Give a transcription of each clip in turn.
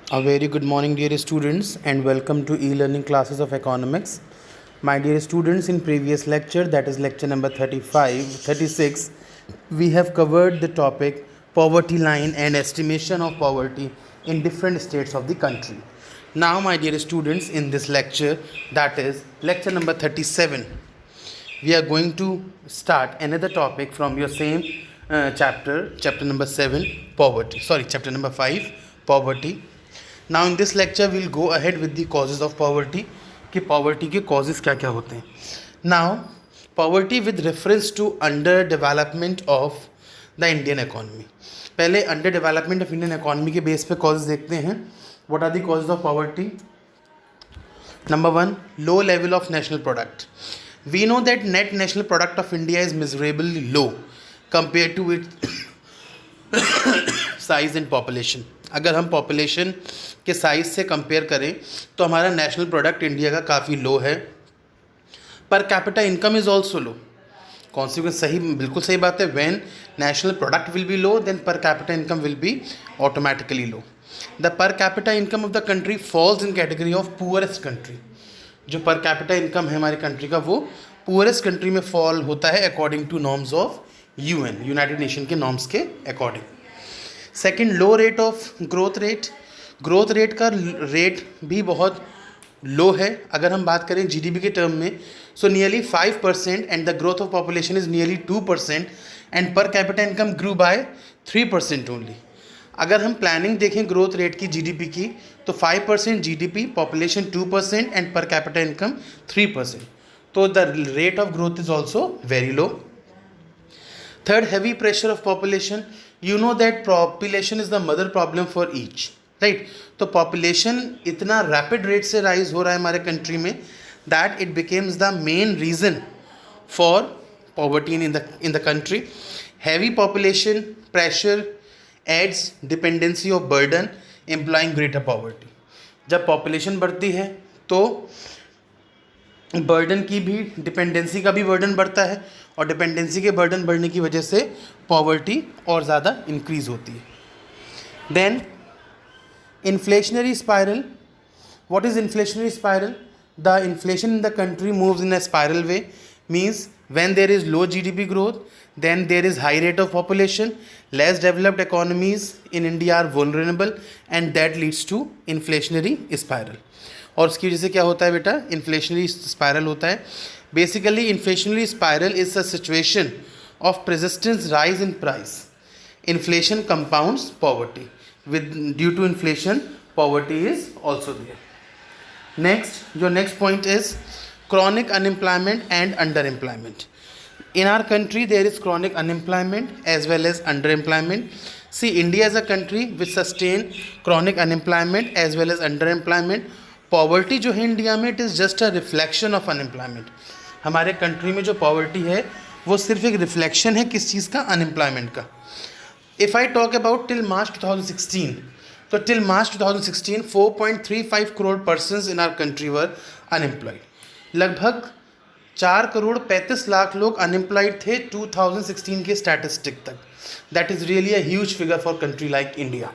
A very good morning, dear students, and welcome to e-learning classes of economics. My dear students, in previous lecture, that is lecture number 35, 36, we have covered the topic poverty line and estimation of poverty in different states of the country. Now, my dear students, in this lecture, that is lecture number 37, we are going to start another topic from your same chapter number 7, poverty. Sorry, chapter number 5, poverty. Now in this lecture we'll go ahead with the causes of poverty कि poverty के causes क्या क्या होते हैं. Now poverty with reference to under development of the Indian economy. पहले under development of Indian economy के base पे causes देखते हैं. What are the causes of poverty? Number 1, low level of national product. We know that net national product of India is miserably low compared to its size and population. अगर हम population के size से compare करें तो हमारा national product India का काफ़ी low है. पर capita income is also low. Consequence सही, बिल्कुल सही बात है. When national product will be low then per capita income will be automatically low. The per capita income of the country falls in category of poorest country. जो per capita income है हमारी country का वो poorest country में fall होता है according to norms of UN, United Nation के norms के according. Second, low rate of growth rate. Growth rate का रेट भी बहुत लो है. अगर हम बात करें जीडीपी के टर्म में so nearly 5% and the growth of population is nearly 2% and पर capita income grew by 3% only. अगर हम प्लानिंग देखें ग्रोथ रेट की जीडीपी की तो 5% जीडीपी, पॉपुलेशन 2% एंड पर कैपिटा इनकम 3%. तो the rate of growth is also very low. Third, heavy pressure of population. You know that population is the mother problem for each, right? तो population इतना rapid rate से rise हो रहा है हमारे country में that it becomes the main reason for poverty in the country. Heavy population pressure adds dependency of burden, implying greater poverty. जब population बढ़ती है तो बर्डन की भी, डिपेंडेंसी का भी बर्डन बढ़ता है और डिपेंडेंसी के बर्डन बढ़ने की वजह से पॉवर्टी और ज़्यादा इंक्रीज़ होती है. Then inflationary spiral. What is inflationary spiral? The inflation in the country moves in a spiral way. Means when there is low GDP growth, then there is high rate of population, less developed economies in India are vulnerable and that leads to inflationary spiral. और उसकी वजह से क्या होता है बेटा? Inflationary spiral होता है. Basically inflationary spiral is a situation of persistent rise in price. Inflation compounds poverty. With due to inflation, poverty is also there. Next, your next point is chronic unemployment and underemployment. In our country, there is chronic unemployment as well as underemployment. See, India is a country which sustain chronic unemployment as well as underemployment. Poverty जो है India में, it is just a reflection of unemployment. हमारे country में जो poverty है वो सिर्फ एक रिफ्लेक्शन है किस चीज़ का? अनएम्प्लॉयमेंट का. If I talk about till March 2016, तो till March 2016 4.35 crore persons in our country were unemployed. लगभग 4 करोड़ 35 लाख लोग अनएम्प्लॉयड थे 2016 के स्टैटिस्टिक तक. That is really a huge figure for country like India.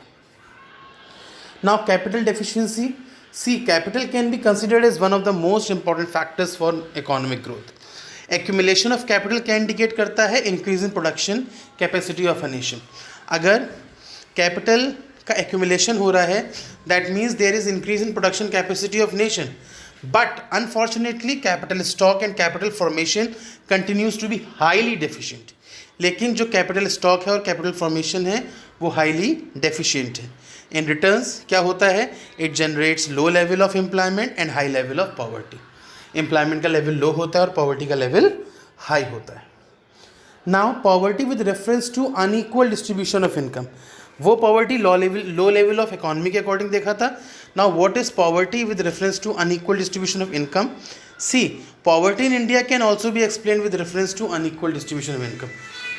Now capital deficiency. See, capital can be considered as one of the most important factors for economic growth. Accumulation of capital क्या indicate करता है? Increase in production capacity of a nation. अगर capital का accumulation हो रहा है that means there is increase in production capacity of nation. But unfortunately capital stock and capital formation continues to be highly deficient. लेकिन जो capital stock है और capital formation है वो highly deficient है. इन रिटर्न्स क्या होता है? It generates low level of employment and high level of poverty. Employment का लेवल लो होता है और पॉवर्टी का लेवल हाई होता है. Now poverty with reference to unequal distribution of income. वो poverty low level of economy के according देखा था. Now what is poverty with reference to unequal distribution of income? See, poverty in India can also be explain with reference to unequal distribution of income.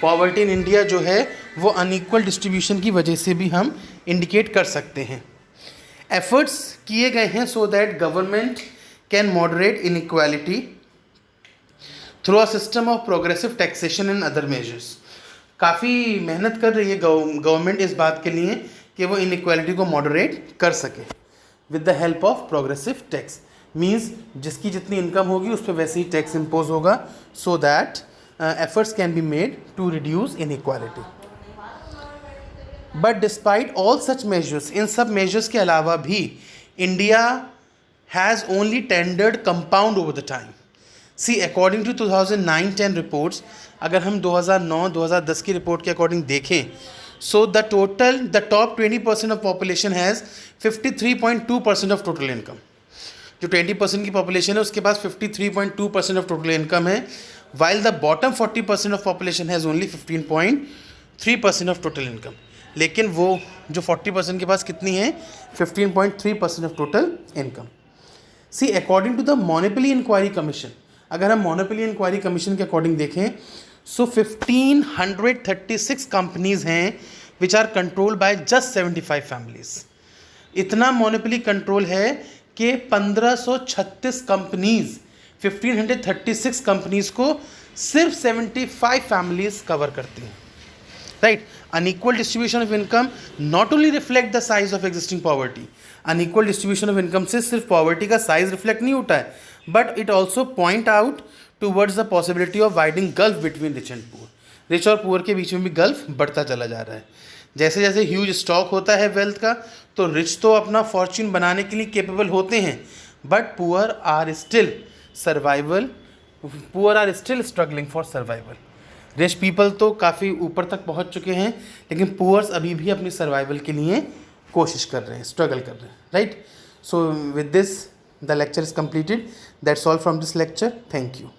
Poverty in India जो है वो unequal distribution की वजह से भी हम indicate कर सकते हैं. एफर्ट्स किए गए हैं so that government can moderate inequality through a system of progressive taxation and other measures. काफ़ी मेहनत कर रही है गवर्नमेंट इस बात के लिए कि वो इनइक्वालिटी को मॉडरेट कर सके with the help of progressive tax. Means जिसकी जितनी इनकम होगी उस पर वैसे ही टैक्स इम्पोज होगा, so that efforts can be made to reduce inequality. But despite all such measures, इन सब मेजर्स के अलावा भी India has only tendered compound over the time. See according to 2009-10 reports, अगर हम 2009-2010 की रिपोर्ट के अकॉर्डिंग देखें, so the top 20% of population has 53.2% of total income. जो 20% की पॉपुलेशन है उसके पास 53.2% ऑफ टोटल इनकम है, while the bottom 40% of population has only 15.3% of total income. लेकिन वो जो 40% के पास कितनी है, 15.3% of total income. See according to the monopoly inquiry commission, अगर हम मोनोपोली इंक्वायरी कमीशन के अकॉर्डिंग देखें, सो 1536 कंपनीज हैं which are controlled by just 75 families. इतना मोनोपोली कंट्रोल है कि 1536 कंपनीज 1536 कंपनीज को सिर्फ 75 फैमिलीज कवर करती हैं, right. Unequal distribution of income not only reflect the size of existing poverty, unequal distribution of income से सिर्फ पॉवर्टी का साइज रिफ्लेक्ट नहीं होता है, but it also point out towards the possibility of widening gulf between rich and poor. Rich और poor के बीच में भी गल्फ बढ़ता चला जा रहा है। जैसे जैसे ह्यूज स्टॉक होता है वेल्थ का, तो रिच तो अपना फॉर्च्यून बनाने के लिए केपेबल होते हैं, but poor are still struggling for survival. Rich people तो काफ़ी ऊपर तक पहुंच चुके हैं, लेकिन पुअर्स अभी भी अपनी सर्वाइवल के लिए कोशिश कर रहे हैं, स्ट्रगल कर रहे हैं, right. So with this the lecture is completed. That's all from this lecture. Thank you.